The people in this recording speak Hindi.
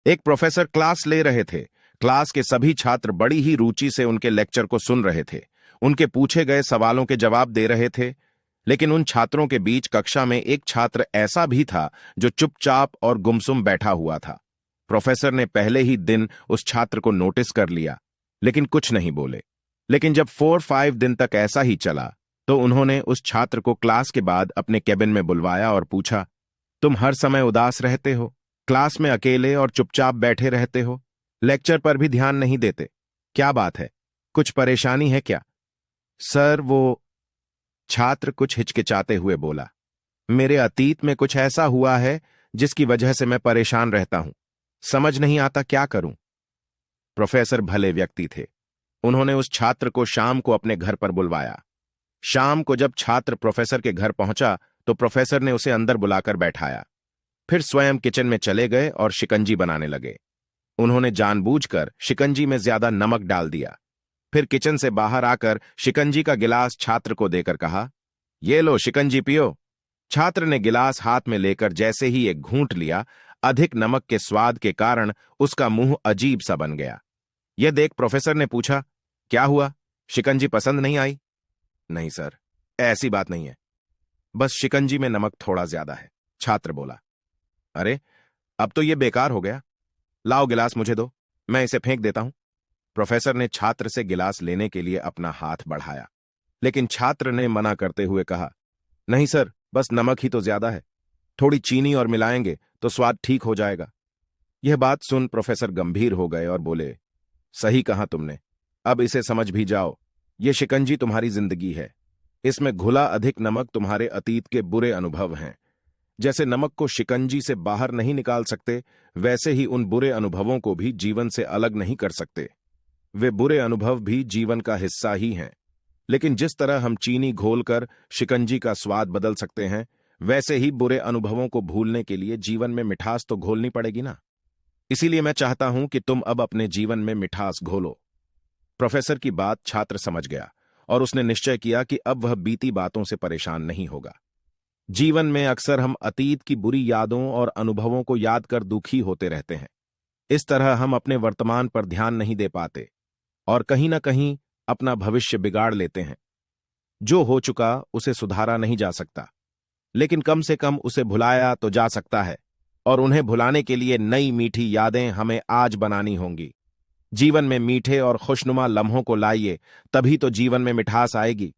एक प्रोफेसर क्लास ले रहे थे। क्लास के सभी छात्र बड़ी ही रुचि से उनके लेक्चर को सुन रहे थे, उनके पूछे गए सवालों के जवाब दे रहे थे। लेकिन उन छात्रों के बीच कक्षा में एक छात्र ऐसा भी था जो चुपचाप और गुमसुम बैठा हुआ था। प्रोफेसर ने पहले ही दिन उस छात्र को नोटिस कर लिया, लेकिन कुछ नहीं बोले। लेकिन जब 4-5 दिन तक ऐसा ही चला, तो उन्होंने उस छात्र को क्लास के बाद अपने केबिन में बुलवाया और पूछा, तुम हर समय उदास रहते हो, क्लास में अकेले और चुपचाप बैठे रहते हो, लेक्चर पर भी ध्यान नहीं देते, क्या बात है? कुछ परेशानी है क्या? सर, वो छात्र कुछ हिचकिचाते हुए बोला, मेरे अतीत में कुछ ऐसा हुआ है जिसकी वजह से मैं परेशान रहता हूं, समझ नहीं आता क्या करूं। प्रोफेसर भले व्यक्ति थे। उन्होंने उस छात्र को शाम को अपने घर पर बुलवाया। शाम को जब छात्र प्रोफेसर के घर पहुंचा तो प्रोफेसर ने उसे अंदर बुलाकर बैठाया। फिर स्वयं किचन में चले गए और शिकंजी बनाने लगे। उन्होंने जानबूझकर शिकंजी में ज्यादा नमक डाल दिया। फिर किचन से बाहर आकर शिकंजी का गिलास छात्र को देकर कहा, ये लो शिकंजी पियो। छात्र ने गिलास हाथ में लेकर जैसे ही एक घूंट लिया, अधिक नमक के स्वाद के कारण उसका मुंह अजीब सा बन गया। यह देख प्रोफेसर ने पूछा, क्या हुआ, शिकंजी पसंद नहीं आई? नहीं सर, ऐसी बात नहीं है, बस शिकंजी में नमक थोड़ा ज्यादा है, छात्र बोला। अरे, अब तो यह बेकार हो गया, लाओ गिलास मुझे दो, मैं इसे फेंक देता हूं। प्रोफेसर ने छात्र से गिलास लेने के लिए अपना हाथ बढ़ाया, लेकिन छात्र ने मना करते हुए कहा, नहीं सर, बस नमक ही तो ज्यादा है, थोड़ी चीनी और मिलाएंगे तो स्वाद ठीक हो जाएगा। यह बात सुन प्रोफेसर गंभीर हो गए और बोले, सही कहा तुमने, अब इसे समझ भी जाओ, यह शिकंजी तुम्हारी जिंदगी है। इसमें घुला अधिक नमक तुम्हारे अतीत के बुरे अनुभव हैं। जैसे नमक को शिकंजी से बाहर नहीं निकाल सकते, वैसे ही उन बुरे अनुभवों को भी जीवन से अलग नहीं कर सकते। वे बुरे अनुभव भी जीवन का हिस्सा ही हैं। लेकिन जिस तरह हम चीनी घोलकर शिकंजी का स्वाद बदल सकते हैं, वैसे ही बुरे अनुभवों को भूलने के लिए जीवन में मिठास तो घोलनी पड़ेगी ना। इसीलिए मैं चाहता हूं कि तुम अब अपने जीवन में मिठास घोलो। प्रोफेसर की बात छात्र समझ गया और उसने निश्चय किया कि अब वह बीती बातों से परेशान नहीं होगा। जीवन में अक्सर हम अतीत की बुरी यादों और अनुभवों को याद कर दुखी होते रहते हैं। इस तरह हम अपने वर्तमान पर ध्यान नहीं दे पाते और कहीं ना कहीं अपना भविष्य बिगाड़ लेते हैं। जो हो चुका उसे सुधारा नहीं जा सकता, लेकिन कम से कम उसे भुलाया तो जा सकता है, और उन्हें भुलाने के लिए नई मीठी यादें हमें आज बनानी होंगी। जीवन में मीठे और खुशनुमा लम्हों को लाइए, तभी तो जीवन में मिठास आएगी।